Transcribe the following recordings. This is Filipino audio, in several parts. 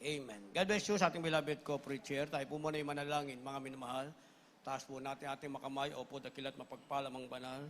Amen. God bless you sa ating beloved co-preacher. Tayo po muna yung manalangin, mga minamahal. Taas po natin ating makamay, opo, dakilat mapagpalamang banal.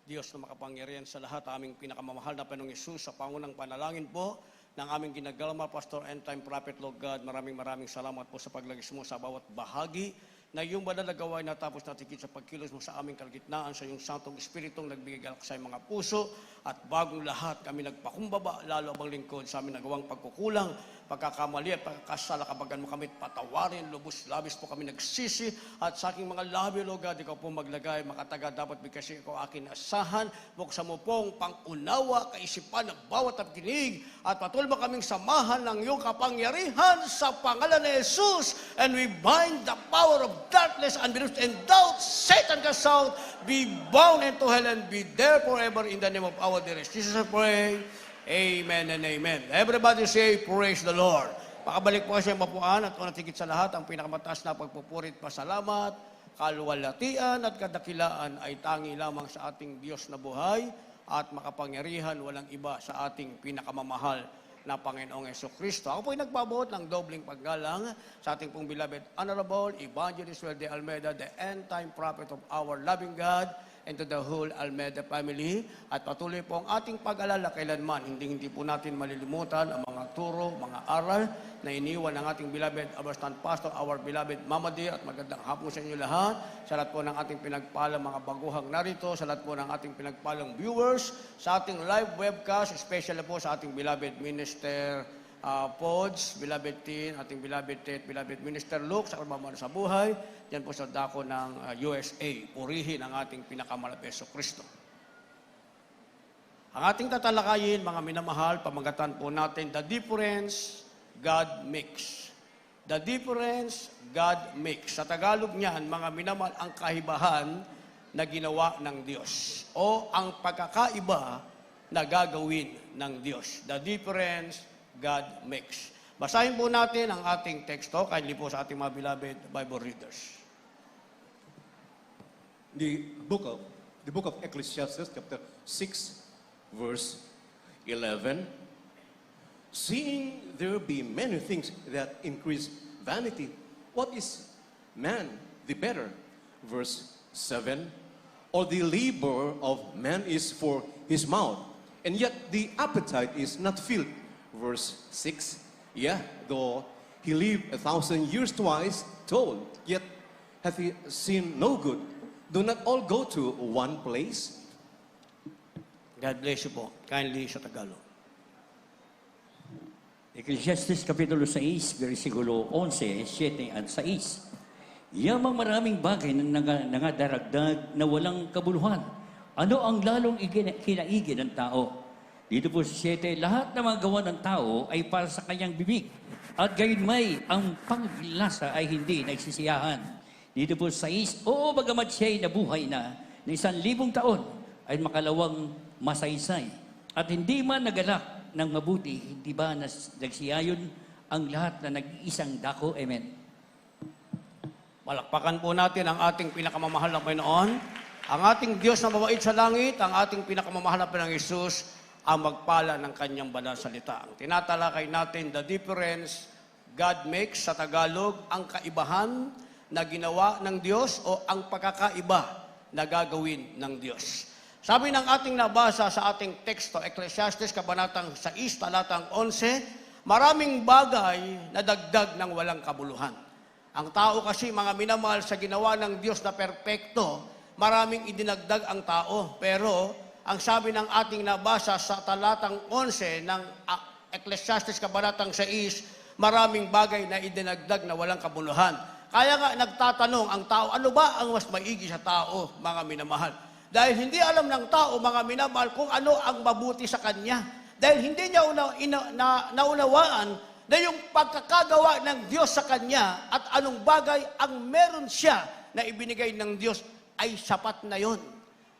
Diyos na makapangyarihan sa lahat, aming pinakamamahal na Panginoong Hesus, sa pangunang panalangin po ng aming ginagalma, Pastor End Time Prophet, Lord God. Maraming salamat po sa paglagis mo sa bawat bahagi na iyong banal na gawain natapos natikit sa pagkilos mo sa aming kalagitnaan sa iyong Santong Espiritong nagbigay galak sa mga puso at bagong lahat kami nagpakumbaba, lalo abang lingkod sa aming nagawang pagkukulang, pagkakamali at pagkakasala kabagan mo kami patawarin, lubos-labis po kami nagsisi at sa aking mga labi, Lord God, ikaw po maglagay, makataga dapat bigkasi ikaw akin asahan, buksan mo pong pangunawa, kaisipan ng bawat pagkinig at patuloy mo kaming samahan ng iyong kapangyarihan sa pangalan ni Jesus, and we bind the power of darkness, unbelief, and doubt. Satan cast out, be bound into hell, and be there forever in the name of our dearest Jesus, I pray. Amen and amen. Everybody say, praise the Lord. Pakabalik po siya mapuan at unang tigit sa lahat, ang pinakamataas na pagpupurit, pasalamat, kaluwalhatian at kadakilaan ay tangi lamang sa ating Diyos na buhay at makapangyarihan, walang iba sa ating pinakamamahal na Panginoong Jesucristo. Ako po'y nagbabuot ng dobling paggalang sa ating pong beloved Honorable Evangelist Welde Almeida, the end-time prophet of our loving God, and to the whole Almeida family. At patuloy po ang ating pag-alala kailanman. Hindi po natin malilimutan ang mga turo, mga aral na iniwan ng ating beloved Abraham Pastor, our beloved Mama Dear, at magandang hapon sa inyo lahat. Sa lahat po ng ating pinagpalang mga baguhang narito, sa lahat po ng ating pinagpalang viewers, sa ating live webcast, especially po sa ating beloved Minister Pods, beloved Tin, ating beloved Ted, beloved Minister Luke, sa kalmaman sa buhay, yan po sa dako ng USA. Purihin ang ating pinakamalapit sa Kristo. Ang ating tatalakayin, mga minamahal, pamagatan po natin, the difference God makes. The difference God makes. Sa Tagalog niyan, mga minamahal, ang kahibahan na ginawa ng Diyos o ang pagkakaiba na gagawin ng Diyos. The difference God makes. Basahin po natin ang ating teksto, kindly po sa ating mga beloved Bible readers. The book of Ecclesiastes, chapter 6, verse 11. Seeing there be many things that increase vanity, what is man the better? Verse 7. Or the labor of man is for his mouth, and yet the appetite is not filled. Verse 6. Yeah, though he lived 1,000 years twice told, yet hath he seen no good. Do not all go to one place? God bless you po. Kindly sa Tagalog. Ecclesiastes Kapitulo 6, versikulo 11, 7 at 6. Yamang maraming bagay na nangadaragdag na walang kabuluhan. Ano ang lalong kinaigin ng tao? Dito po sa 7, lahat ng mga gawa ng tao ay para sa kanyang bibig. At gayon may, ang panglasa ay hindi nagsisiyahan. Dito po sa 6, oo, bagamat siya'y nabuhay na 1,000 taon, ay makalawang masaysay. At hindi man nagalak ng mabuti, hindi ba nagsiyayon ang lahat na nag-iisang dako? Amen. Palakpakan po natin ang ating pinakamamahal na Panginoon, ang ating Diyos na mabait sa langit, ang ating pinakamamahal na Panginoong Hesus, ang magpala ng kanyang banal salita. Ang tinatalakay natin, the difference God makes, sa Tagalog, ang kaibahan na ginawa ng Diyos o ang pagkakaiba na gagawin ng Diyos. Sabi ng ating nabasa sa ating teksto, Ecclesiastes, Kabanatang 6, Talatang 11, maraming bagay na dagdag ng walang kabuluhan. Ang tao kasi, mga minamahal, sa ginawa ng Diyos na perpekto, maraming idinagdag ang tao. Pero, ang sabi ng ating nabasa sa Talatang 11 ng Ecclesiastes, Kabanatang 6, maraming bagay na idinagdag na walang kabuluhan. Kaya nga nagtatanong ang tao, ano ba ang mas maigi sa tao, mga minamahal? Dahil hindi alam ng tao, mga minamahal, kung ano ang mabuti sa kanya. Dahil hindi niya naunawaan na yung pagkakagawa ng Diyos sa kanya at anong bagay ang meron siya na ibinigay ng Diyos ay sapat na yon.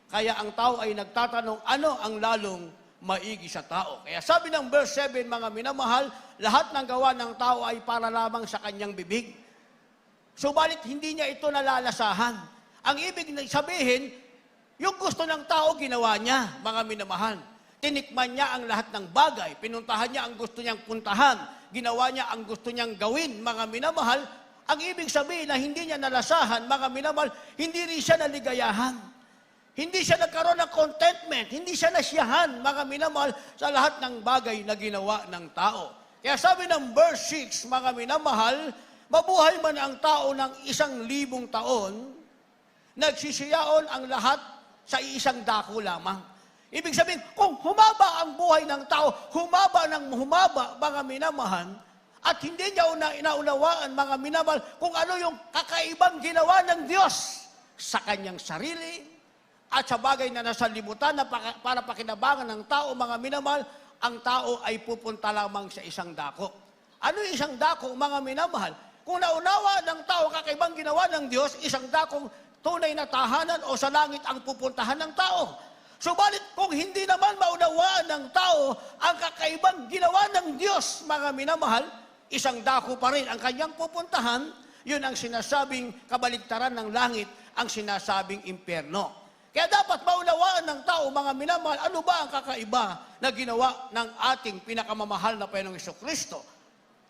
Kaya ang tao ay nagtatanong, ano ang lalong maigi sa tao? Kaya sabi ng verse 7, mga minamahal, lahat ng gawa ng tao ay para lamang sa kanyang bibig. Subalit hindi niya ito nalalasahan. Ang ibig sabihin, yung gusto ng tao, ginawa niya, mga minamahal. Tinikman niya ang lahat ng bagay. Pinuntahan niya ang gusto niyang puntahan. ginawa niya ang gusto niyang gawin, mga minamahal. Ang ibig sabihin na hindi niya nalasahan, mga minamahal, hindi rin siya naligayahan. Hindi siya nagkaroon ng contentment, hindi siya nasiyahan, mga minamahal, sa lahat ng bagay na ginawa ng tao. Kaya sabi ng verse 6, mga minamahal, mabuhay man ang tao ng 1,000 taon, nagsisiyaon ang lahat sa isang dako lamang. Ibig sabihin, kung humaba ang buhay ng tao, humaba ng humaba, mga minamahal, at hindi niya naunawaan, mga minamahal, kung ano yung kakaibang ginawa ng Diyos sa kanyang sarili, at sa bagay na nasa libutan na para pakinabangan ng tao, mga minamahal, ang tao ay pupunta lamang sa isang dako. Ano yung isang dako, mga minamahal? Kung naunawa ng tao kakaibang ginawa ng Diyos, isang dakong tunay na tahanan o sa langit ang pupuntahan ng tao. Subalit kung hindi naman maunawaan ng tao ang kakaibang ginawa ng Diyos, mga minamahal, isang dako pa rin ang kanyang pupuntahan, yun ang sinasabing kabaligtaran ng langit, ang sinasabing impyerno. Kaya dapat maunawaan ng tao, mga minamahal, ano ba ang kakaiba na ginawa ng ating pinakamamahal na Panginoong Jesucristo?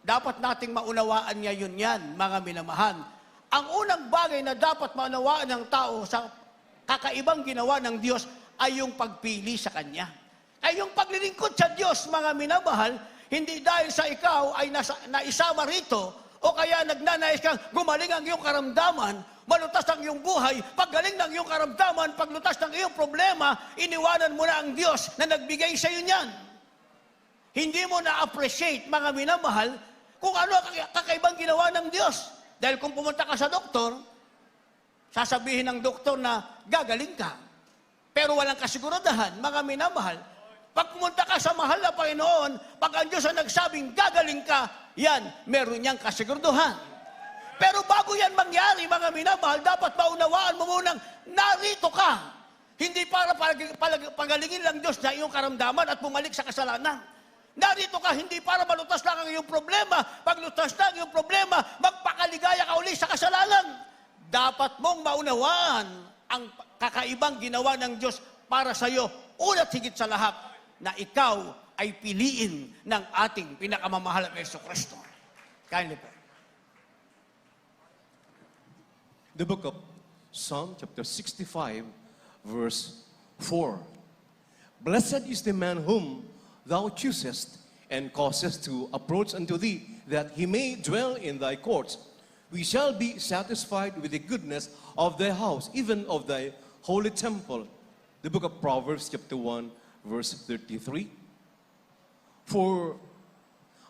Dapat nating maunawaan niya yun yan, mga minamahal. Ang unang bagay na dapat maunawaan ng tao sa kakaibang ginawa ng Diyos ay yung pagpili sa Kanya. Ay yung paglilingkod sa Diyos, mga minamahal, hindi dahil sa ikaw ay naisama rito o kaya nagnanais kang gumaling ang iyong karamdaman, malutas ang iyong buhay, paggaling ng iyong karamdaman, paglutas ng iyong problema, iniwanan mo na ang Diyos na nagbigay sa iyo niyan. Hindi mo na-appreciate, mga minamahal, kung ano ang kakaibang ginawa ng Diyos. Dahil kung pumunta ka sa doktor, sasabihin ng doktor na gagaling ka. Pero walang kasiguraduhan, mga minamahal. Pag pumunta ka sa mahal na Panginoon, pag ang Diyos ang nagsabing gagaling ka, yan, meron niyang kasiguraduhan. Pero bago yan mangyari, mga minamahal, dapat maunawaan mo munang narito ka. Hindi para pagalingin lang Diyos na iyong karamdaman at bumalik sa kasalanan. Narito ka hindi para malutas lang ang iyong problema. Pag lutas na ang iyong problema, magpakaligaya ka uli sa kasalanan. Dapat mong maunawaan ang kakaibang ginawa ng Diyos para sa iyo, ulat higit sa lahat, na ikaw ay piliin ng ating pinakamamahal na Jesucristo. Kindly po. The book of Psalm chapter 65, verse 4. Blessed is the man whom thou choosest and causest to approach unto thee, that he may dwell in thy courts. We shall be satisfied with the goodness of thy house, even of thy holy temple. The book of Proverbs chapter 1, verse 33.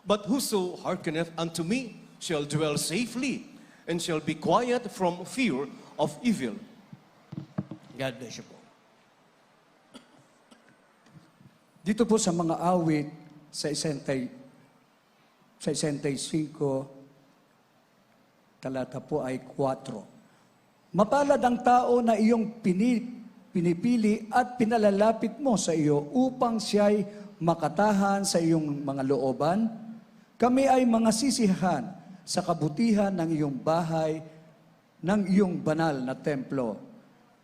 But whoso hearkeneth unto me shall dwell safely, and shall be quiet from fear of evil. God bless you po. Dito po sa mga awit sa 65, talata po ay 4. Mapalad ang tao na iyong pinipili at pinalalapit mo sa iyo upang siya'y makatahan sa iyong mga looban. Kami ay mga sisihan sa kabutihan ng iyong bahay, ng iyong banal na templo.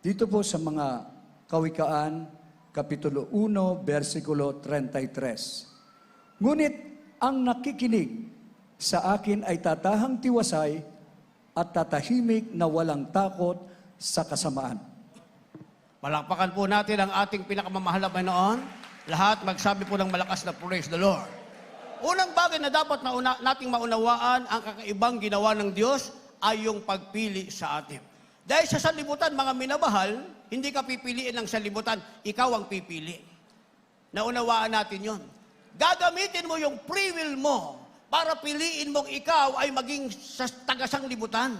Dito po sa mga Kawikaan, Kapitulo 1, versikulo 33. Ngunit ang nakikinig sa akin ay tatahang tiwasay at tatahimik na walang takot sa kasamaan. Palakpakan po natin ang ating pinakamamahal na Panginoon. Lahat magsabi po ng malakas na praise the Lord. Unang bagay na dapat nating maunawaan ang kakaibang ginawa ng Diyos ay yung pagpili sa atin. Dahil sa sanlibutan, mga minamahal, hindi ka pipiliin ng sanlibutan, ikaw ang pipili. Naunawaan natin yon. Gagamitin mo yung free will mo para piliin mong ikaw ay maging sa taga-sanglibutan.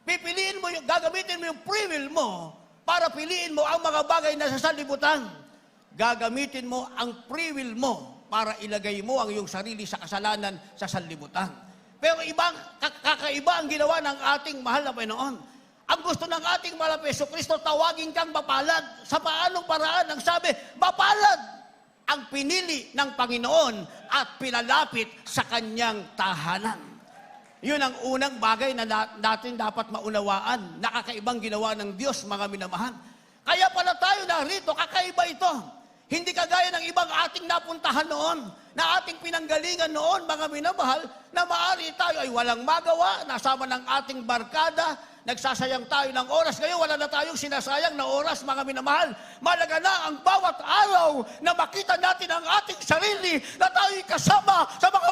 Gagamitin mo yung free will mo para piliin mo ang mga bagay na sa sanlibutan. Gagamitin mo ang free will mo para ilagay mo ang iyong sarili sa kasalanan sa sanlibutan. Pero kakaiba ang ginawa ng ating mahal na Panginoon. Ang gusto ng ating mahal na Jesucristo, tawagin kang mapalad. Sa paanong paraan ang sabi, mapalad ang pinili ng Panginoon at pinalapit sa kanyang tahanan. Yun ang unang bagay na natin dapat maunawaan. Nakakaibang ginawa ng Diyos, mga minamahal. Kaya pala tayo narito, kakaiba ito. Hindi kagaya ng ibang ating napuntahan noon na ating pinanggalingan noon, mga minamahal, na maaari tayo ay walang magawa, nasama ng ating barkada, nagsasayang tayo ng oras. Ngayon, wala na tayong sinasayang na oras, mga minamahal. Malaga na ang bawat araw na makita natin ang ating sarili na tayo'y kasama sa mga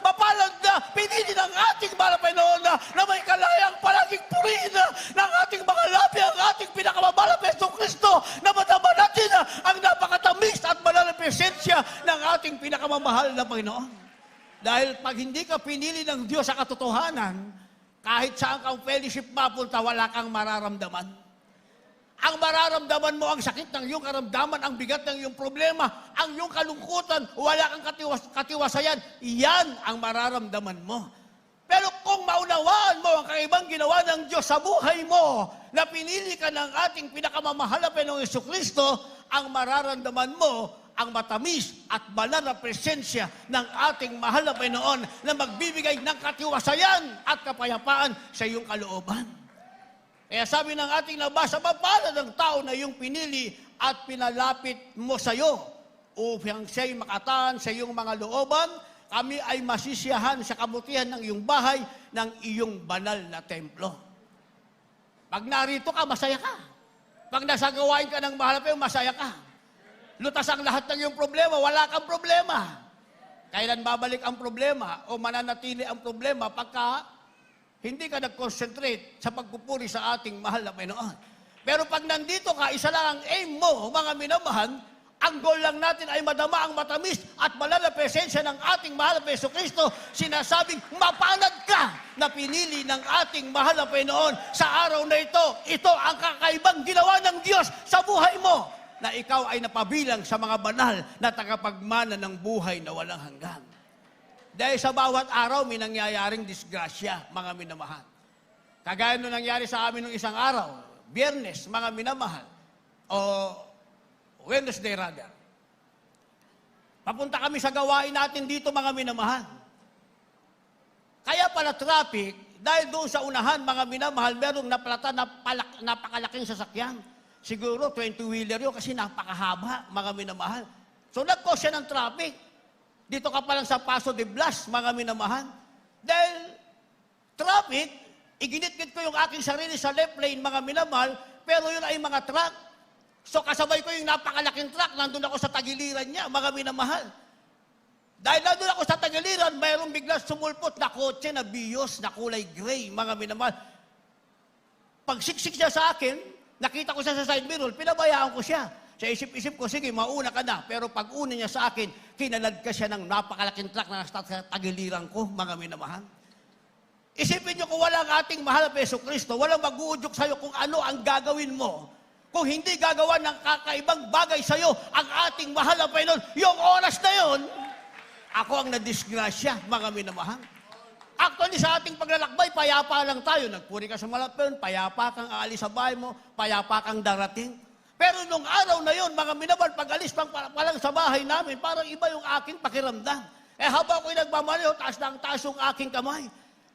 mapalag na pinili ng ating mahal na Panginoon na may kalayang palaging purihin ng ating mga labi, ang ating pinakamamahal na Hesus Kristo, na madama natin ang napakatamis at banal na presensya ng ating pinakamamahal na Panginoon. Dahil pag hindi ka pinili ng Diyos sa katotohanan, kahit saan kang fellowship mapunta, wala kang mararamdaman. Ang mararamdaman mo ang sakit ng iyong karamdaman, ang bigat ng iyong problema, ang iyong kalungkutan, wala kang katiwasayan. Yan ang mararamdaman mo. Pero kung maunawaan mo ang kakaibang ginawa ng Diyos sa buhay mo, na pinili ka ng ating pinakamamahal na Panginoong Jesucristo, ang mararamdaman mo ang matamis at banal na presensya ng ating mahal na Panginoon na magbibigay ng katiwasayan at kapayapaan sa iyong kalooban. Kaya sabi ng ating nabasa, mapalad ang tao na iyong pinili at pinalapit mo sa iyo upang siya'y makatan sa iyong mga looban. Kami ay masisiyahan sa kabutihan ng iyong bahay, ng iyong banal na templo. Pag narito ka, masaya ka. Pag nasa gawain ka ng mahal na Panginoon, masaya ka. Lutas ang lahat ng iyong problema, wala kang problema. Kailan babalik ang problema o mananatili ang problema pagka hindi ka nag-concentrate sa pagpupuri sa ating mahal na Panginoon. Pero pag nandito ka, isa lang ang aim mo, mga minamahal, ang goal lang natin ay madama ang matamis at banal na presensya ng ating mahal na Hesus Kristo. Sinasabing mapalad ka na pinili ng ating mahal na Panginoon sa araw na ito. Ito ang kakaibang ginawa ng Diyos sa buhay mo, na ikaw ay napabilang sa mga banal na tagapagmana ng buhay na walang hanggan. Dahil sa bawat araw, may nangyayaring disgrasya, mga minamahal. Kagaya nung nangyari sa amin nung isang araw, Biyernes, mga minamahal, o Wednesday rather. Papunta kami sa gawain natin dito, mga minamahal. Kaya pala traffic, dahil doon sa unahan, mga minamahal, merong naplata na napakalaking sasakyan. Siguro 20-wheeler yun kasi napakahaba, mga minamahal. So nag-cause siya ng traffic. Dito ka pa lang sa Paso de Blas, mga minamahal. Dahil traffic, iginit-git ko yung aking sarili sa left lane, mga minamahal, pero yun ay mga truck. So kasabay ko yung napakalaking truck, nandun ako sa tagiliran niya, mga minamahal. Dahil nandun ako sa tagiliran, mayroong biglang sumulpot na kotse na biyos, na kulay gray, mga minamahal. Pag siksik niya sa akin, nakita ko siya sa side mirror, pinabayaan ko siya. Sa isip-isip ko, sige, mauna ka na. Pero pag una niya sa akin, kinalad ka siya ng napakalaking truck na nasa tagiliran ko, mga minamahal. Isipin niyo kung wala ang ating mahal na Hesus Kristo, walang mag-uudyok sa'yo kung ano ang gagawin mo. Kung hindi gagawa ng kakaibang bagay sa'yo ang ating mahal na Panginoon, yung oras na yon, ako ang nadisgrasya, mga minamahal. Actually, sa ating paglalakbay, payapa lang tayo. Nagpuri ka sa malapyon, payapa kang aalis sa bahay mo, payapa kang darating. Pero nung araw na yon, mga minamahal, pag-alis pa lang sa bahay namin, parang iba yung aking pakiramdam. Habang ako'y nagmamaliw, taas na ang taas yung aking kamay.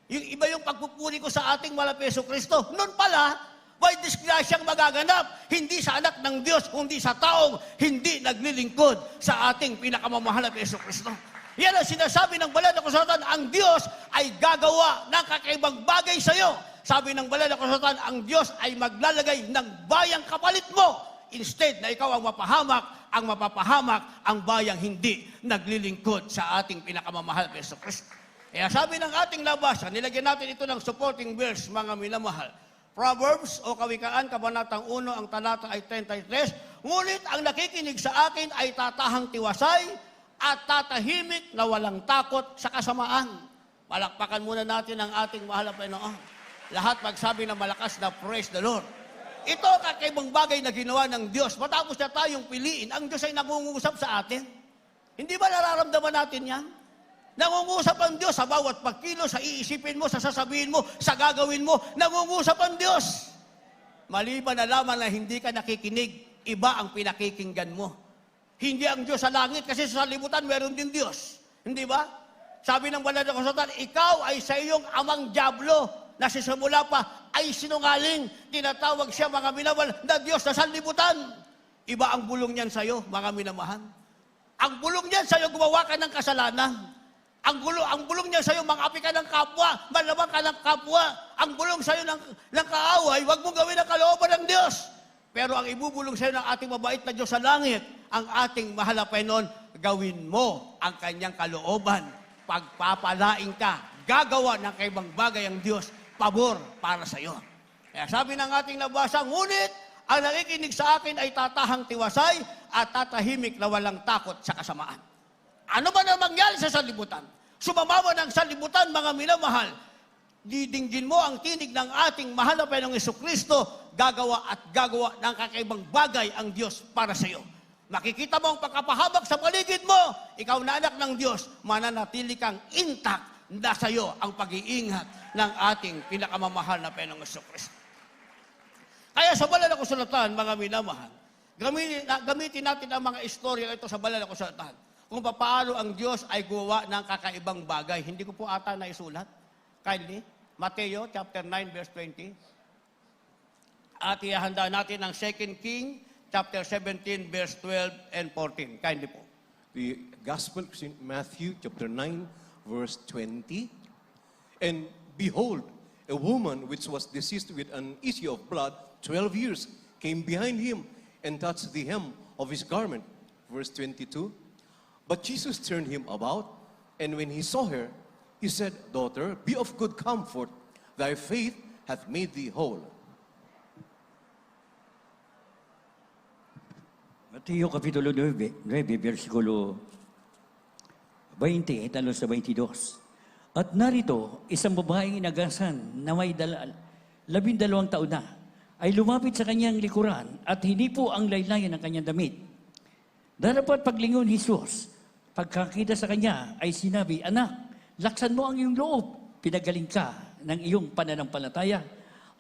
Yung iba yung pagpupuri ko sa ating mahal na Hesus Kristo. Noon pala, may disgrasyang magaganap, hindi sa anak ng Diyos, kundi sa taong hindi naglilingkod sa ating pinakamamahal na Hesus Kristo. Yan ang sinasabi ng banal na kasulatan, ang Diyos ay gagawa ng kakaibang bagay sa iyo. Sabi ng banal na kasulatan, ang Diyos ay maglalagay ng bayang kapalit mo. Instead na ikaw ang mapapahamak ang bayang hindi naglilingkod sa ating pinakamamahal na Hesus Kristo. Kaya sabi ng ating labasan, nilagyan natin ito ng supporting verse, mga minamahal. Proverbs o Kawikaan, Kabanatang 1, ang talata ay 33. Ngunit ang nakikinig sa akin ay tatahang tiwasay at tatahimik na walang takot sa kasamaan. Palakpakan muna natin ang ating mahal na Panginoon. Lahat magsabi na malakas na praise the Lord. Ito ang kakaibang bagay na ginawa ng Diyos. Matapos na tayong piliin, ang Diyos ay nangungusap sa atin. Hindi ba nararamdaman natin yan? Nangungusap ang Diyos sa bawat pagkilo, sa iisipin mo, sa sasabihin mo, sa gagawin mo. Nangungusap ang Diyos. Maliban na lamang na hindi ka nakikinig, iba ang pinakikinggan mo. Hindi ang Diyos sa langit kasi sa libutan meron din Diyos. Hindi ba? Sabi ng banal na kasulatan, ikaw ay sa iyong amang dyablo na sisimula pa ay sinungaling. Tinatawag siya, mga minamahal, na Diyos na sanlibutan. Iba ang bulong niyan sa iyo, mga minamahal. Ang bulong niyan sa'yo, gumawa ka ng kasalanan. Ang bulong niya sa'yo, mang-api ka ng kapwa, malabang ka ng kapwa. Ang bulong sa'yo ng kaaway, huwag mong gawin ang kalooban ng Diyos. Pero ang ibubulong sa'yo ng ating mabait na Diyos sa langit, ang ating mahal na Panginoon, gawin mo ang kanyang kalooban. Pagpapalain ka, gagawa ng kaibang bagay ang Diyos, pabor para sa'yo. Kaya sabi ng ating nabasa, ngunit ang nakikinig sa akin ay tatahang tiwasay at tatahimik na walang takot sa kasamaan. Ano ba na mangyari sa sanlibutan? Sumamawa ng sanlibutan, mga minamahal, didinggin mo ang tinig ng ating mahal na Panginoong Jesucristo, gagawa at gagawa ng kakaibang bagay ang Diyos para sa iyo. Makikita mo ang pagkapahabag sa paligid mo, ikaw na anak ng Diyos, mananatili kang intact na sa iyo ang pag-iingat ng ating pinakamamahal na Panginoong Jesucristo. Kaya sa banal na kasulatan, mga minamahal, gamitin natin ang mga istorya ito sa banal na kasulatan kung paano ang Diyos ay gumawa ng kakaibang bagay. Hindi ko po ata naisulat. Kindly, Mateo chapter 9 verse 20. At ihanda natin ang 2 King chapter 17 verse 12 and 14. Kindly po. The Gospel of St. Matthew, chapter 9, verse 20. And behold, a woman which was diseased with an issue of blood 12 years came behind him and touched the hem of his garment. Verse 22. But Jesus turned him about, and when he saw her, he said, Daughter, be of good comfort. Thy faith hath made thee whole. Mateo Kapitulo 9, versikulo 20, talo sa 22. At narito, isang babaeng inagasan na may 12 taon na, ay lumapit sa kanyang likuran at hinipo ang laylayan ng kanyang damit. Darapat paglingon Jesus, pagkakita sa kanya ay sinabi, Anak, laksan mo ang iyong loob, pinagaling ka ng iyong pananampalataya.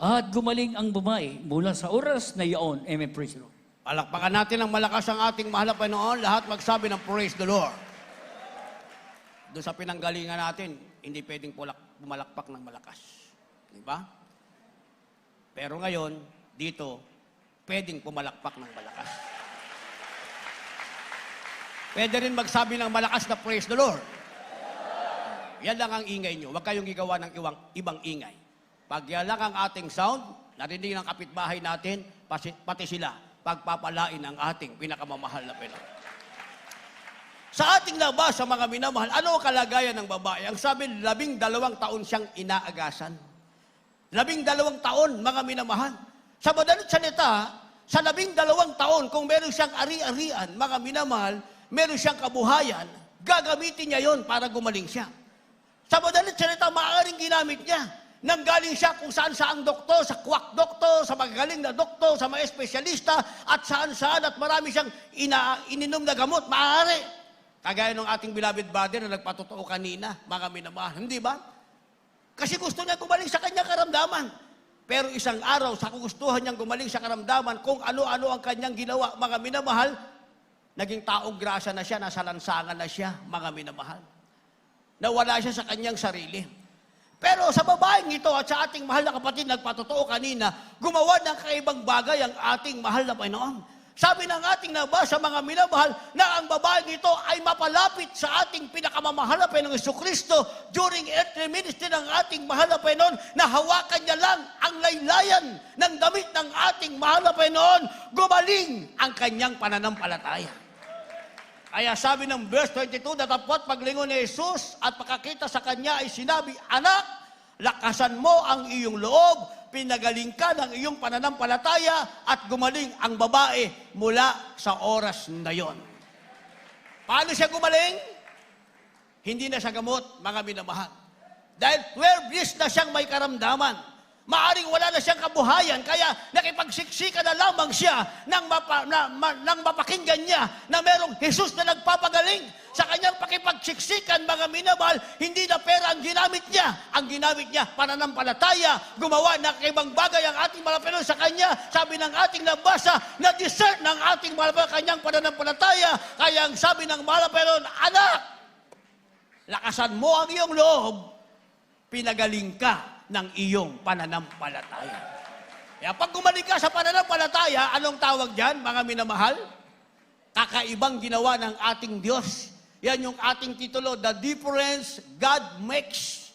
At gumaling ang babae mula sa oras na iyon. Amen. Praise the Lord. Palakpakan natin ang malakas ang ating mahal na Panginoon. Lahat magsabi ng praise the Lord. Doon sa pinanggalingan natin, hindi pwedeng pumalakpak ng malakas. Di ba? Pero ngayon, dito, pwedeng pumalakpak ng malakas. Pwede rin magsabi ng malakas na praise the Lord. Yan lang ang ingay nyo. Huwag kayong gigawa ng ibang ingay. Pag yan lang ang ating sound, narinig ng kapitbahay natin, pati sila, pagpapalain ang ating pinakamamahal na Panginoon. Sa ating nabasa, mga minamahal, ano ang kalagayan ng babae? Ang sabi, 12 taon siyang inaagasan. 12 taon, mga minamahal. Sa madalit salita, sa 12 taon, kung meron siyang ari-arian, mga minamahal, meron siyang kabuhayan, gagamitin niya yon para gumaling siya. Sa madalit salita, maaaring ginamit niya. Nanggaling siya kung saan-saan doktor, sa quack doktor, sa magagaling na doktor, sa mga espesyalista, at saan-saan, at marami siyang ininom na gamot, maaari. Kagaya ng ating beloved brother na nagpatotoo kanina, mga minamahal, hindi ba? Kasi gusto niya gumaling sa kanyang karamdaman. Pero isang araw, sa kagustuhan niyang gumaling sa karamdaman, kung ano-ano ang kanyang ginawa, mga minamahal, naging taong grasa na siya, nasa lansangan na siya, mga minamahal. Nawala siya sa kanyang sarili. Pero sa babaeng ito at sa ating mahal na kapatid, nagpatotoo kanina, gumawa ng kaibang bagay ang ating mahal na Panginoon. Sabi ng ating nabasa, mga minamahal, na ang babaeng ito ay mapalapit sa ating pinakamamahal na Panginoong Jesucristo during earthly ministry ng ating mahal na Panginoon, na hawakan niya lang ang laylayan ng damit ng ating mahal na Panginoon, gumaling ang kanyang pananampalataya. Kaya sabi ng verse 22, datapot paglingon ni Jesus at pakakita sa kanya ay sinabi, Anak, lakasan mo ang iyong loob, pinagaling ka ng iyong pananampalataya at gumaling ang babae mula sa oras na yon. Paano siya gumaling? Hindi na siya gamot, mga minamahal. Dahil 12 years na siyang may karamdaman. Maaring wala na siyang kabuhayan, kaya nakipagsiksika na lamang siya nang mapakinggan niya na merong Jesus na nagpapagaling. Sa kanyang pakipagsiksikan, mga minamahal, hindi na pera ang ginamit niya. Ang ginamit niya, pananampalataya, gumawa ng ibang bagay ang ating malapit sa kanya. Sabi ng ating nabasa, na-discern ng ating malapit kanyang pananampalataya. Kaya ang sabi ng malapit, Anak, lakasan mo ang iyong loob, pinagaling ka ng iyong pananampalataya. Kaya pag gumaling ka sa pananampalataya, anong tawag dyan, mga minamahal? kakaibang ginawa ng ating Diyos. Yan yung ating titulo, The Difference God Makes.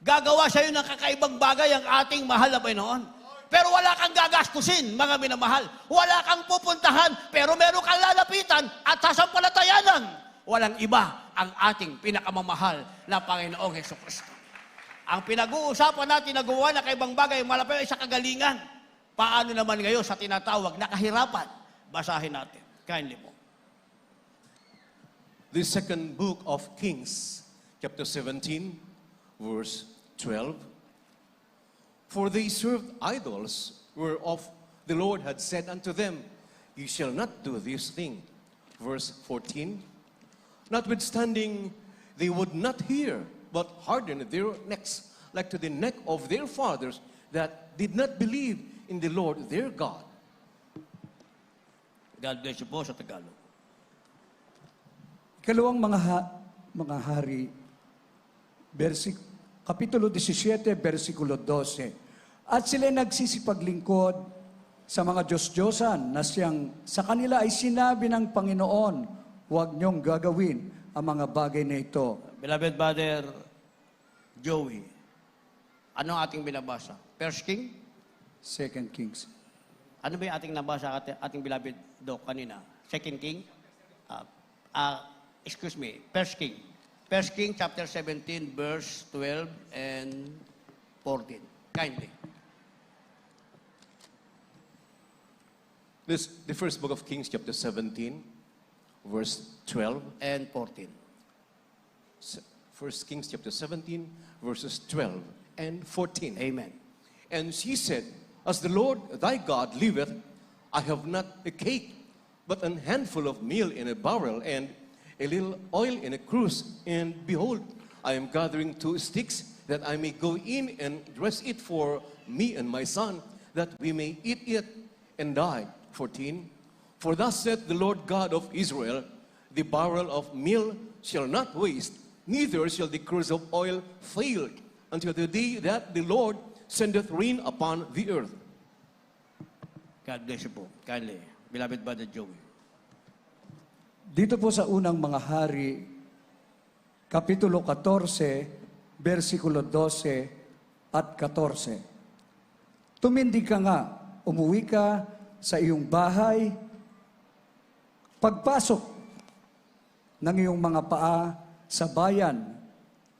Gagawa sa iyo ng kakaibang bagay ang ating mahal na Panginoon. Pero wala kang gagastusin, mga minamahal. Wala kang pupuntahan, pero meron kang lalapitan at sasampalatayanan. Walang iba ang ating pinakamamahal na Panginoong Jesucristo. Ang pinag-uusapan natin na gumawa ng kakaibang bagay, malapit ay sa kagalingan. Paano naman ngayon sa tinatawag na kahirapan? Basahin natin. Kindly po. The second book of Kings, chapter 17, verse 12. For they served idols, whereof the Lord had said unto them, Ye shall not do this thing. Verse 14. Notwithstanding, they would not hear, but hardened their necks, like to the neck of their fathers, that did not believe in the Lord their God. God bless you po sa Tagalog. Ikalawang mga hari, Kapitulo 17, versikulo 12. At sila nagsisipaglingkod sa mga Diyos-Diyosan na siyang sa kanila ay sinabi ng Panginoon, huwag niyong gagawin ang mga bagay na ito. Beloved Brother Joey, ano ang ating binabasa? First King? 2 Kings. Ano ba yung ating nabasa ating beloved Doc kanina? Second King? Excuse me, First King. First King chapter 17, verse 12 and 14. Kindly. The first book of Kings, chapter 17, verse 12. And 14. First Kings, chapter 17, verses 12 and 14. Amen. And she said, As the Lord thy God liveth, I have not a cake, but an handful of meal in a barrel, and a little oil in a cruse. And behold, I am gathering 2 sticks, that I may go in and dress it for me and my son, that we may eat it and die. 14. For thus saith the Lord God of Israel, the barrel of meal shall not waste, neither shall the cruse of oil fail, until the day that the Lord sendeth rain upon the earth. God bless you po. Kindly. Beloved Brother Joey. Dito po sa unang mga hari, Kapitulo 14, versikulo 12 at 14. Tumindi ka nga, umuwi ka sa iyong bahay, pagpasok ng iyong mga paa sa bayan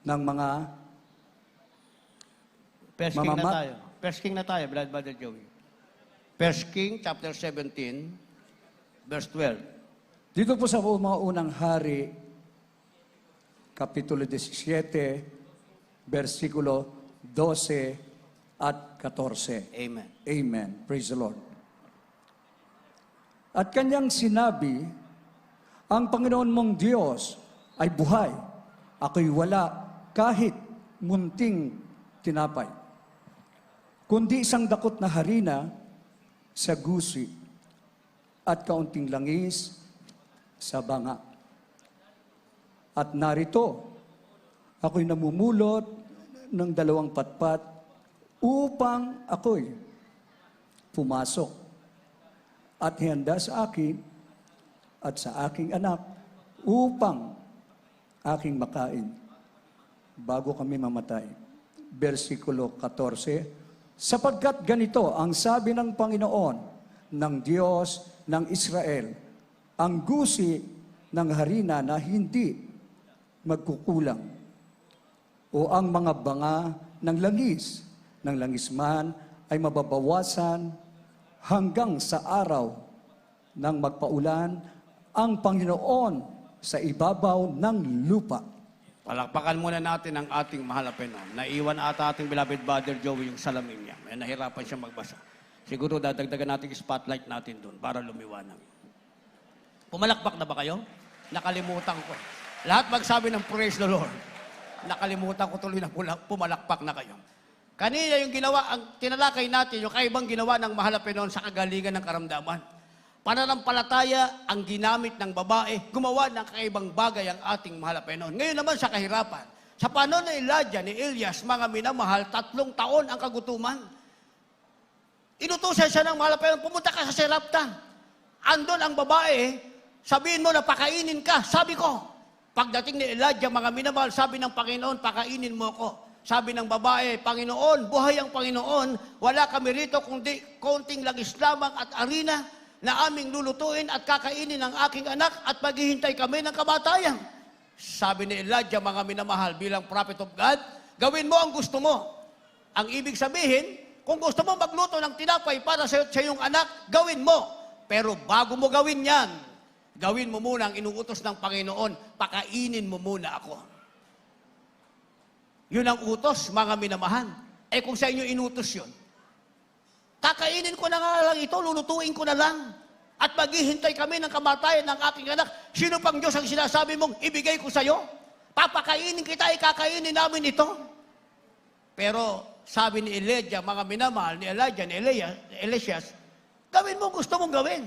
ng mga First King na Mamamat. tayo. First King na tayo, Beloved Brother Joey. First King chapter 17, verse 12. Dito po sa mga unang hari, Kapitulo 17, versikulo 12 at 14. Amen. Amen. Praise the Lord. At kanyang sinabi, ang Panginoon mong Diyos ay buhay. Ako'y wala kahit munting tinapay, kundi isang dakot na harina sa gusi at kaunting langis sa banga. At narito, ako'y namumulot ng 2 patpat upang ako'y pumasok at handa sa akin at sa aking anak upang aking makain bago kami mamatay. Versikulo 14, sapagkat ganito ang sabi ng Panginoon, ng Diyos ng Israel, ang gusi ng harina na hindi magkukulang o ang mga banga ng langis man ay mababawasan hanggang sa araw ng magpaulan ang Panginoon sa ibabaw ng lupa. Palakpakan muna natin ang ating mahal na Panginoon. Naiwan ata ating beloved Brother Joey yung salamin niya. May nahirapan siya magbasa. Siguro dadagdagan natin yung spotlight natin doon para lumiwanag. Pumalakpak na ba kayo? Nakalimutan ko. Lahat magsabi ng praise the Lord. Nakalimutan ko tuloy na pumalakpak na kayo. Kanina yung ginawa, ang tinalakay natin, yung kaibang ginawa ng mahal na Panginoon sa kagalingan ng karamdaman. Pananampalataya ang ginamit ng babae, gumawa ng kakaibang bagay ang ating mahal na Panginoon. Ngayon naman sa kahirapan, sa panahon ni Elijah, ni Elias, mga minamahal, 3 taon ang kagutuman. Inutusan siya ng mahal na Panginoon, pumunta ka sa Serapta. Andon ang babae, sabihin mo na pakainin ka. Sabi ko, pagdating ni Elijah, mga minamahal, sabi ng Panginoon, pakainin mo ako. Sabi ng babae, Panginoon, buhay ang Panginoon, wala kami rito kundi konting langis lamang at arena na aming lulutuin at kakainin ng aking anak at maghihintay kami ng kamatayan. Sabi ni Elijah, mga minamahal, bilang prophet of God, gawin mo ang gusto mo. Ang ibig sabihin, kung gusto mo magluto ng tinapay para sa iyong anak, gawin mo. Pero bago mo gawin yan, gawin mo muna ang inuutos ng Panginoon, pakainin mo muna ako. Yun ang utos, mga minamahal. Eh kung sa inyo inutos yun, kakainin ko na nga lang ito, lulutuin ko na lang. At maghihintay kami ng kamatayan ng aking anak. Sino pang Diyos ang sinasabi mong ibigay ko sa iyo? Papakainin kita, ikakainin namin ito. Pero sabi ni Elijah, mga minamahal, ni Elijah, ni Elias, gawin mo gusto mong gawin.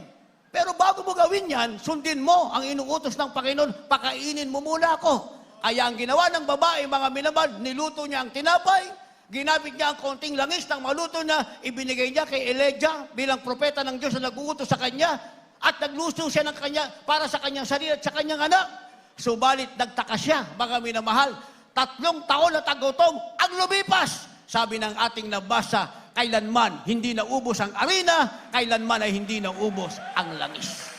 Pero bago mo gawin yan, sundin mo ang inuutos ng Panginoon, pakainin mo muna ako. Kaya ang ginawa ng babae, mga minamahal, niluto niya ang tinapay, ginamit niya ang konting langis ng maluto na ibinigay niya kay Elijah bilang propeta ng Diyos na nag-uutos sa kanya at nagluso siya ng kanya para sa kanyang sarili at sa kanyang anak. Subalit nagtaka siya, mga minamahal, 3 taon na tagutom ang lumipas. Sabi ng ating nabasa, kailanman hindi naubos ang arena, kailanman ay hindi naubos ang langis.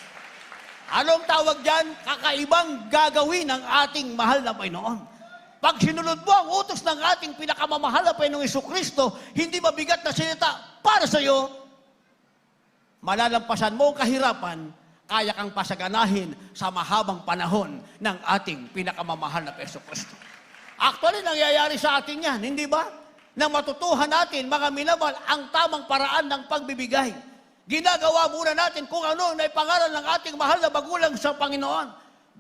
Anong tawag diyan? Kakaibang gagawin ng ating mahal na Panginoon. Pag sinunod mo ang utos ng ating pinakamamahal na Panginoong Jesucristo, hindi mabigat na salita para sa iyo, malalampasan mo ang kahirapan, kaya kang pasaganahin sa mahabang panahon ng ating pinakamamahal na Jesucristo. Actually, nangyayari sa atin yan, hindi ba? Na matutuhan natin, mga minamahal, ang tamang paraan ng pagbibigay. Ginagawa muna natin kung ano na ipangaral ng ating mahal na magulang sa Panginoon.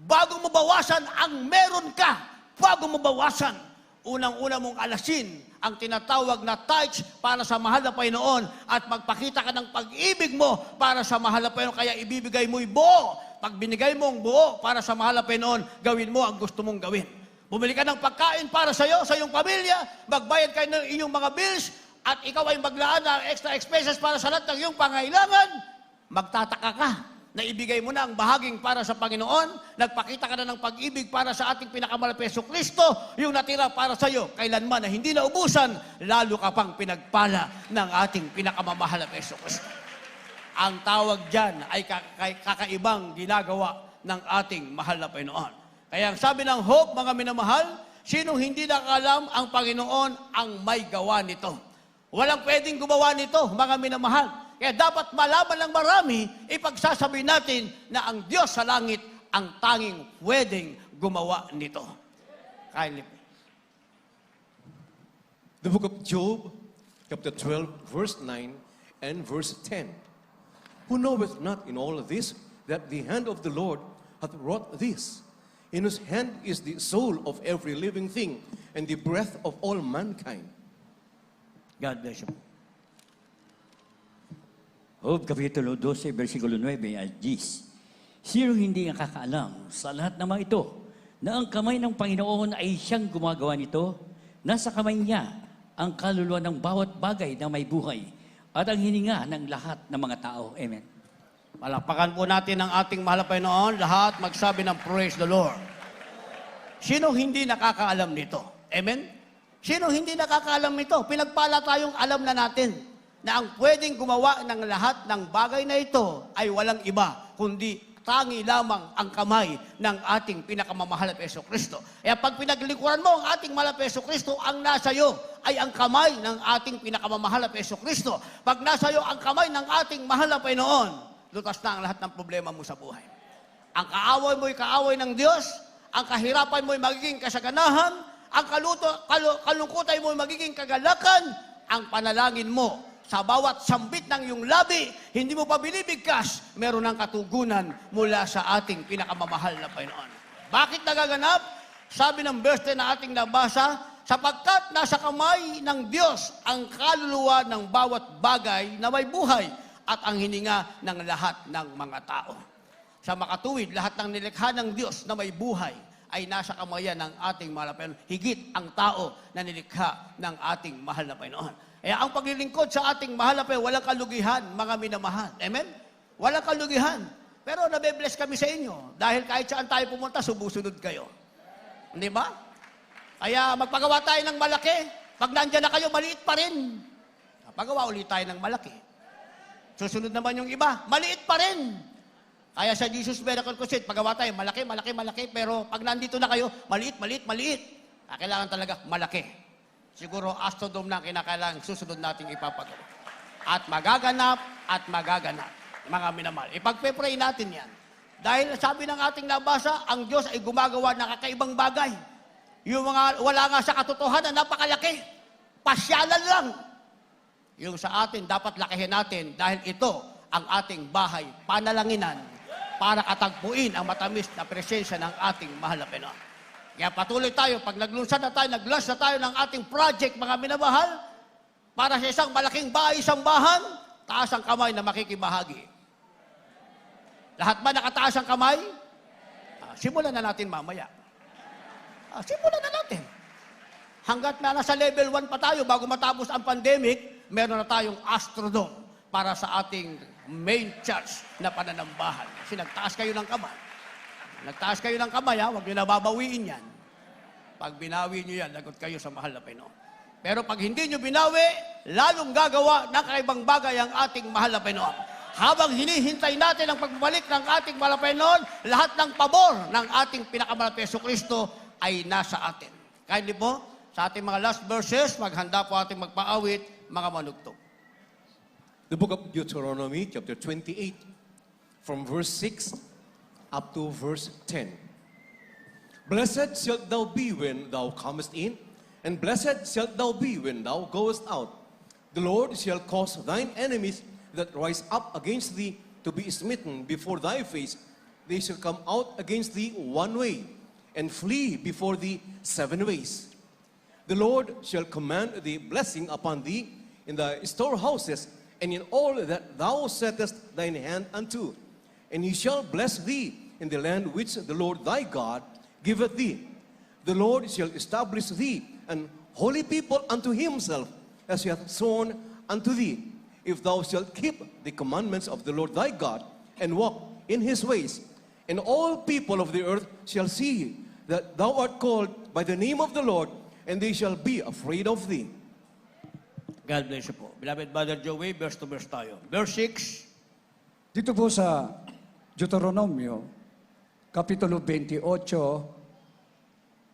Bago mo bawasan ang meron ka, bago mo bawasan, unang-una mong alasin ang tinatawag na tithes para sa mahal na Panginoon at magpakita ka ng pag-ibig mo para sa mahal na Panginoon. Kaya ibibigay mo'y buo. Pag binigay mo ang buo para sa mahal na Panginoon, gawin mo ang gusto mong gawin. Bumili ka ng pagkain para sa iyo, sa iyong pamilya, magbayad kayo ng inyong mga bills, at ikaw ay maglaan ng extra expenses para sa lahat ng iyong pangailangan, magtataka ka na ibigay mo na ang bahaging para sa Panginoon, nagpakita ka na ng pag-ibig para sa ating pinakamahal na Jesucristo, yung natira para sa iyo, kailanman na hindi naubusan, lalo ka pang pinagpala ng ating pinakamamahal na Jesucristo. Ang tawag dyan ay kakaibang ginagawa ng ating mahal na Panginoon. Kaya ang sabi ng Hope, mga minamahal, sinong hindi nakaalam ang Panginoon ang may gawa nito. Walang pwedeng gumawa nito, mga minamahal. Kaya dapat malaman ng marami, ipagsasabi natin na ang Diyos sa langit ang tanging pwedeng gumawa nito. Kindly. The book of Job, chapter 12, verse 9 and verse 10. Who knoweth not in all this, that the hand of the Lord hath wrought this? In whose hand is the soul of every living thing, and the breath of all mankind. God bless you. Job Kapitulo 12, versikulo 9 at 10. Sino hindi nakakaalam sa lahat ng mga ito na ang kamay ng Panginoon ay siyang gumagawa nito? Nasa kamay niya ang kaluluwa ng bawat bagay na may buhay at ang hininga ng lahat ng mga tao. Amen. Palakpakan po natin ang ating mahal na Panginoon, lahat magsabi ng praise the Lord. Sino hindi nakakaalam nito? Amen? Sino hindi nakakaalam nito? Pinagpala tayong alam na natin na ang pwedeng gumawa ng lahat ng bagay na ito ay walang iba, kundi tangi lamang ang kamay ng ating pinakamamahal na Jesucristo. Kaya pag pinaglikuran mo ang ating mahal na Jesucristo, ang nasa iyo ay ang kamay ng ating pinakamamahal na Jesucristo. Pag nasa iyo ang kamay ng ating mahal na Panginoon, lutas na ang lahat ng problema mo sa buhay. Ang kaaway mo ay kaaway ng Diyos, ang kahirapan mo ay magiging kasaganahan, ang kalungkutan mo ay magiging kagalakan, ang panalangin mo sa bawat sambit ng iyong labi, hindi mo pa binibigkas, meron ng katugunan mula sa ating pinakamamahal na Panginoon. Bakit nagaganap? Sabi ng verse 10 na ating nabasa, sapagkat nasa kamay ng Diyos ang kaluluwa ng bawat bagay na may buhay at ang hininga ng lahat ng mga tao. Sa makatuwid, lahat ng nilikha ng Diyos na may buhay ay nasa kamayan ng ating mahal na Panginoon. Higit ang tao na nilikha ng ating mahal na Panginoon. Kaya ang paglilingkod sa ating mahal na Panginoon, walang kalugihan, mga minamahal. Amen? Walang kalugihan. Pero nabe-bless kami sa inyo. Dahil kahit saan tayo pumunta, sumusunod kayo. Di ba? Kaya magpagawa tayo ng malaki. Pag nandyan na kayo, maliit pa rin. Pagawa ulit tayo ng malaki. Susunod naman yung iba, maliit pa rin. Kaya sa Jesus Miracle Crusade, pagawa tayo, malaki, malaki, malaki. Pero pag nandito na kayo, maliit, maliit, maliit. Kailangan talaga malaki. Siguro Astrodome na kinakailangan susunod nating ipapagawa. At magaganap, mga minamahal. Ipagpe-pray natin yan. Dahil sabi ng ating nabasa, ang Diyos ay gumagawa ng kakaibang bagay. Yung mga wala nga sa katotohanan, napakalaki. Pasyalan lang. Yung sa atin, dapat lakihin natin dahil ito ang ating bahay, panalanginan, para katagpuin ang matamis na presensya ng ating mahal na Panginoon. Kaya patuloy tayo, pag naglunsad na tayo, nag-launch na tayo ng ating project, mga minamahal, para sa isang malaking bahay, sambahan, taas ang kamay na makikibahagi. Lahat ba nakataas ang kamay? Simulan na natin mamaya. Simulan na natin. Hanggat na nasa level 1 pa tayo, bago matapos ang pandemic, meron na tayong Astrodome para sa ating main church na pananambahan. Kasi nagtaas kayo ng kamay. Nagtaas kayo ng kamay, huwag nyo nababawiin yan. Pag binawi nyo yan, lagot kayo sa mahal na Panginoon. Pero pag hindi nyo binawi, lalong gagawa ng kaibang bagay ang ating mahal na Panginoon. Habang hinihintay natin ang pagbabalik ng ating mahal na Panginoon, lahat ng pabor ng ating pinakamalapit na Jesucristo ay nasa atin. Kaya di po, sa ating mga last verses, maghanda po ating magpaawit, mga manugtog. The book of Deuteronomy, chapter 28, from verse 6 up to verse 10. Blessed shalt thou be when thou comest in, and blessed shalt thou be when thou goest out. The Lord shall cause thine enemies that rise up against thee to be smitten before thy face. They shall come out against thee one way, and flee before thee 7 ways. The Lord shall command the blessing upon thee in the storehouses, and in all that thou settest thine hand unto. And he shall bless thee in the land which the Lord thy God giveth thee. The Lord shall establish thee an holy people unto himself, as he hath sworn unto thee, if thou shalt keep the commandments of the Lord thy God, and walk in his ways. And all people of the earth shall see that thou art called by the name of the Lord, and they shall be afraid of thee. God bless you po. Beloved Brother Joey, verse to verse tayo. Verse 6. Dito po sa Deuteronomio, Kapitulo 28,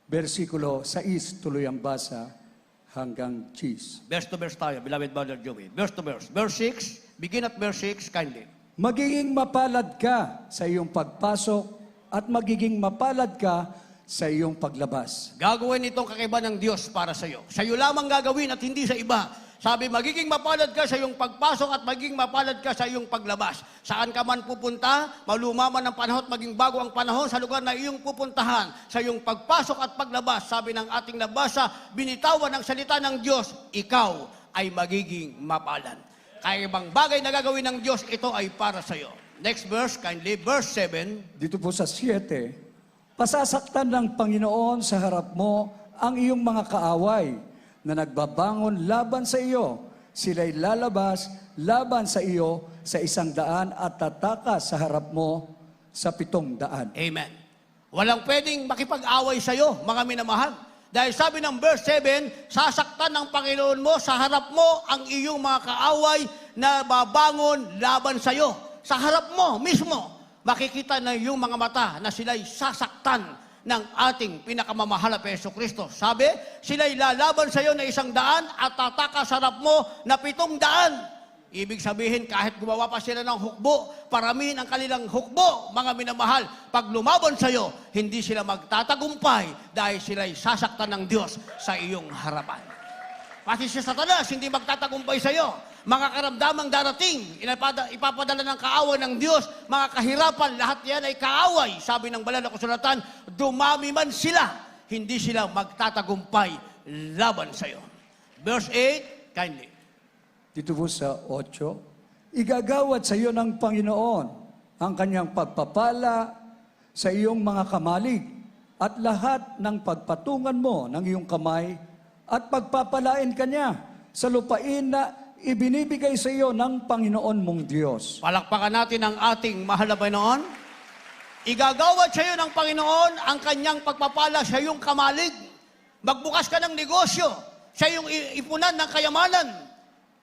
versikulo 6, tuloy ang basa hanggang 10. Verse to verse tayo, beloved Brother Joey. Verse to verse. Verse 6, begin at verse 6, kindly. Magiging mapalad ka sa iyong pagpasok at magiging mapalad ka sa iyong paglabas. Gagawin itong kakaiba ng Diyos para sa iyo. Sa iyo lamang gagawin at hindi sa iba. Sabi, magiging mapalad ka sa iyong pagpasok at magiging mapalad ka sa iyong paglabas. Saan ka man pupunta, malumaman ang panahon at maging bago ang panahon sa lugar na iyong pupuntahan. Sa iyong pagpasok at paglabas, sabi ng ating nabasa, binitawan ng salita ng Diyos, ikaw ay magiging mapalad. Kaya ibang bagay na gagawin ng Diyos, ito ay para sa iyo. Next verse, kindly, verse 7. Dito po sa 7, pasasaktan ng Panginoon sa harap mo ang iyong mga kaaway na nagbabangon laban sa iyo. Sila'y lalabas laban sa iyo sa 100 at tatakas sa harap mo sa 700. Amen. Walang pwedeng makipag-away sa iyo, mga minamahal. Dahil sabi ng verse 7, sasaktan ng Panginoon mo sa harap mo ang iyong mga kaaway na babangon laban sa iyo. Sa harap mo mismo, makikita na iyong mga mata na sila'y sasaktan ng ating pinakamamahal na Jesucristo. Sabi, sila'y lalaban sa iyo na 100 at tataka sa harap mo na 700. Ibig sabihin, kahit gumawa pa sila ng hukbo, paramin ang kanilang hukbo, mga minamahal. Pag lumaban sa iyo, hindi sila magtatagumpay dahil sila'y sasaktan ng Diyos sa iyong harapan. Pati si Satanas, hindi magtatagumpay sa iyo. Mga karamdamang darating, ipapadala ng kaaway ng Diyos, mga kahirapan, lahat yan ay kaaway. Sabi ng banal na kasulatan, dumami man sila, hindi sila magtatagumpay laban sa iyo. Verse 8, kindly. Dito po sa 8, igagawad sa iyo ng Panginoon ang kanyang pagpapala sa iyong mga kamalig at lahat ng pagpatungan mo ng iyong kamay at pagpapalain kanya sa lupain na ibinibigay sa iyo ng Panginoon mong Diyos. Palakpakan natin ang ating mahal na Panginoon. Igagawad sa iyo ng Panginoon ang kanyang pagpapala sa iyong kamalig. Magbukas ka ng negosyo, sa iyong ipunan ng kayamanan.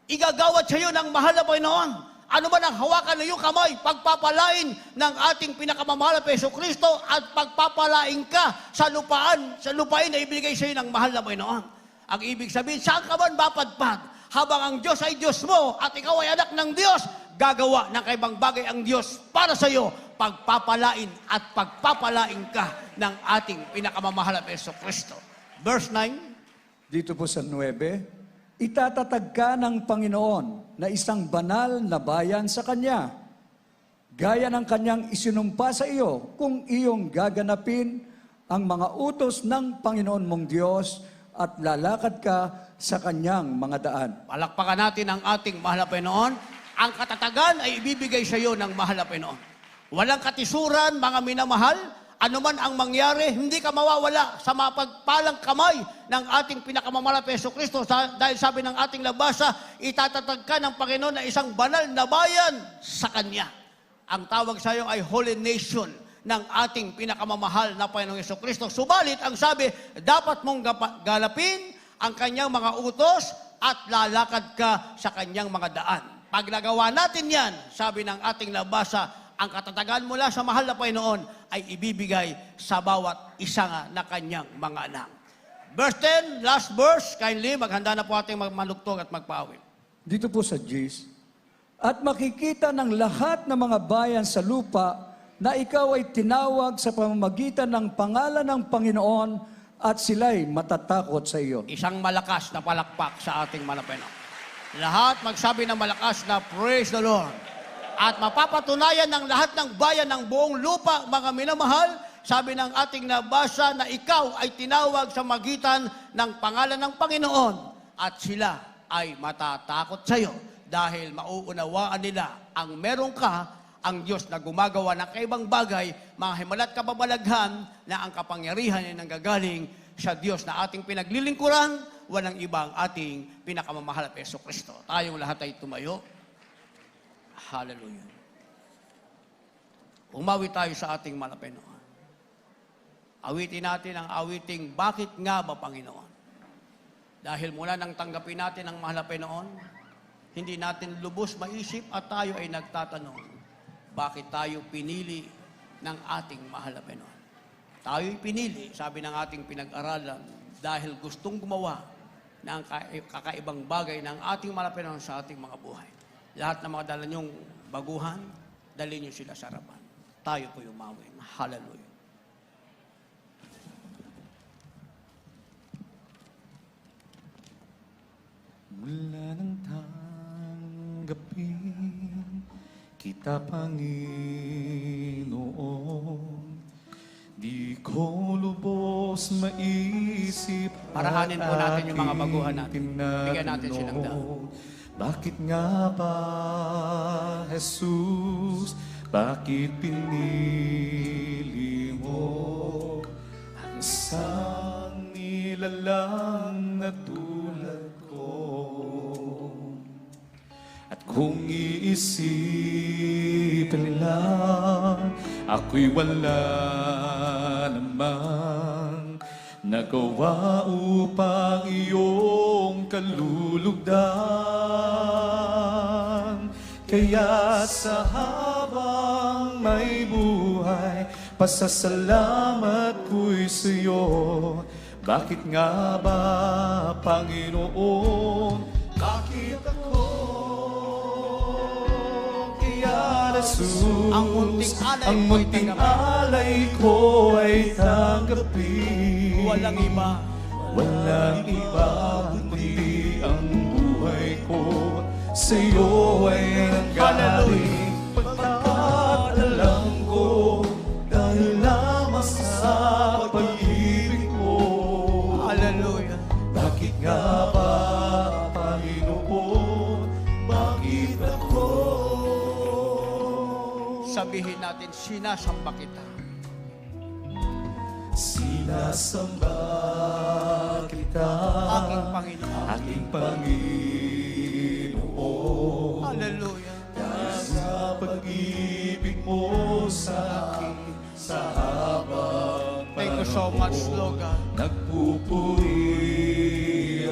Igagawad sa iyo ng mahal na Panginoon. Ano man ang hawakan ng iyong kamay, pagpapalain ng ating pinakamamahal na Jesucristo at pagpapalain ka sa lupain na ibigay sa iyo ng mahal na Panginoon. Ang ibig sabihin, saan ka man mapadpad, habang ang Diyos ay Diyos mo at ikaw ay anak ng Diyos, gagawa ng kaibang bagay ang Diyos para sa iyo, pagpapalain at pagpapalain ka ng ating pinakamamahal na Jesucristo. Verse 9. Dito po sa 9, itatatag ka ng Panginoon na isang banal na bayan sa Kanya, gaya ng Kanyang isinumpa sa iyo kung iyong gaganapin ang mga utos ng Panginoon mong Diyos at lalakad ka sa Kanyang mga daan. Palakpakan natin ang ating mahal na Panginoon. Ang katatagan ay ibibigay sa iyo ng mahal na Panginoon. Walang katisuran, mga minamahal. Ano man ang mangyari, hindi ka mawawala sa mapagpalang kamay ng ating pinakamamahal na Jesucristo. Dahil sabi ng ating labasa, itatatag ka ng Panginoon na isang banal na bayan sa Kanya. Ang tawag sa iyo ay Holy Nation ng ating pinakamamahal na Panginoong Jesucristo. Subalit, ang sabi, dapat mong galapin ang Kanyang mga utos at lalakad ka sa Kanyang mga daan. Pag nagawa natin yan, sabi ng ating labasa, ang katatagan mula sa mahal na Panginoon ay ibibigay sa bawat isa nga na kanyang mga anak. Verse 10, last verse, kindly, maghanda na po ating manugtog at magpaawit. Dito po sa Gs, at makikita ng lahat ng mga bayan sa lupa na ikaw ay tinawag sa pamamagitan ng pangalan ng Panginoon at sila'y matatakot sa iyo. Isang malakas na palakpak sa ating mahal na Panginoon. Lahat magsabi ng malakas na praise the Lord. At mapapatunayan ng lahat ng bayan ng buong lupa, mga minamahal, sabi ng ating nabasa na ikaw ay tinawag sa magitan ng pangalan ng Panginoon at sila ay matatakot sa iyo dahil mauunawaan nila ang meron ka, ang Diyos na gumagawa ng kaibang bagay, mga himalat kababalaghan na ang kapangyarihan ay nanggagaling sa Diyos na ating pinaglilingkuran, walang ibang ating pinakamamahal na Jesucristo. Tayong lahat ay tumayo. Hallelujah. Umawi tayo sa ating mahal na Panginoon. Awitin natin ang awiting, bakit nga ba, Panginoon? Dahil mula nang tanggapin natin ang mahal na Panginoon, hindi natin lubos maisip at tayo ay nagtatanong, bakit tayo pinili ng ating mahal na Panginoon? Tayo'y pinili, sabi ng ating pinag-aralan, dahil gustong gumawa ng kakaibang bagay ng ating mahal na Panginoon sa ating mga buhay. Lahat ng mga dala niyong baguhan, dali niyo sila sa harapan. Tayo po umawin. Hallelujah. Mula nang tanggapin kita, Panginoon, di ko lubos maisip. Parahanin po natin yung mga baguhan natin. Bigyan natin silang daan. Bakit nga ba, Jesus, bakit pinili mo ang isang nilalang na tulad ko? At kung iisipin lang, ako'y wala namang nagawa upang iyong kalulugdan. Kaya sa habang may buhay, pasasalamat ko'y sa'yo. Bakit nga ba, Panginoon, bakit ako kaya Jesus? Ang munting alay ko ay tanggapin. Walang iba. Walang iba kundi ang buhay ko sa'yo ay nanggaling. Pagkat alam ko dahil lamang sa pag-ibig mo. Hallelujah. Bakit nga ba, Panginoon, bakit ako? Sabihin natin, sinasamba kita. Sinasamba kita, Aking Panginoon. aking Panginoon. Hallelujah. Sa pag-ibig mo sa akin sa habang Thank you so much, Lord God. nagpupuri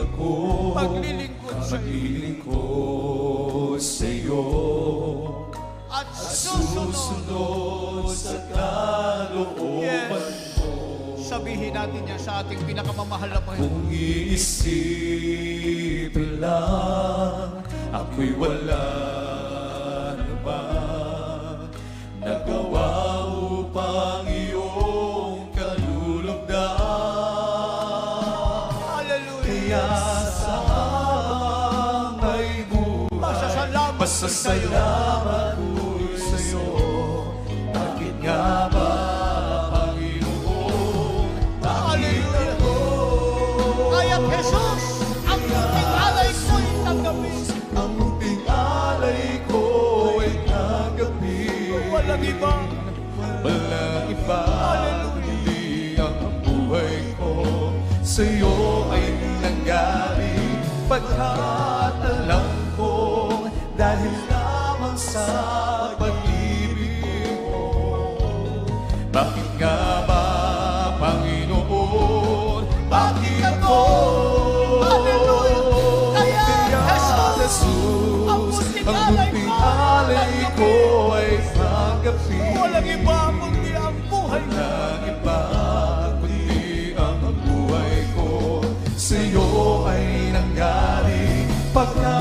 ako. Paglilingkod sa iyo. Paglilingkod sa iyo. At susunod. Susunod sa kalooban Yes. Sabihin natin yan sa ating pinakamamahal na Panginoon. kung iisipin lang, ako'y wala na ba nagawa upang iyong kalulugdan. Hallelujah. Kaya sa habang may buhay, Pasasalamat ko'y sa'yo. Bakit nga ba, Panginoon, Hallelujah. ako? Kaya Jesus, ang munting alay ko'y tanggapin. Ang munting alay ko ay tanggapin. Walang iba. Walang iba, kundi ang buhay ko sa'yo ay nanggaling. Pagkat alam ko, dahil lamang sa pag-ibig mo. Bakit nga ba, Panginoon, bakit ako? Hallelujah. Kaya, Jesus, ang munting alay ko ay tanggapin. walang iba kundi ang buhay ko. Walang iba kundi ang buhay ko sa'yo ay nanggaling. Pagkat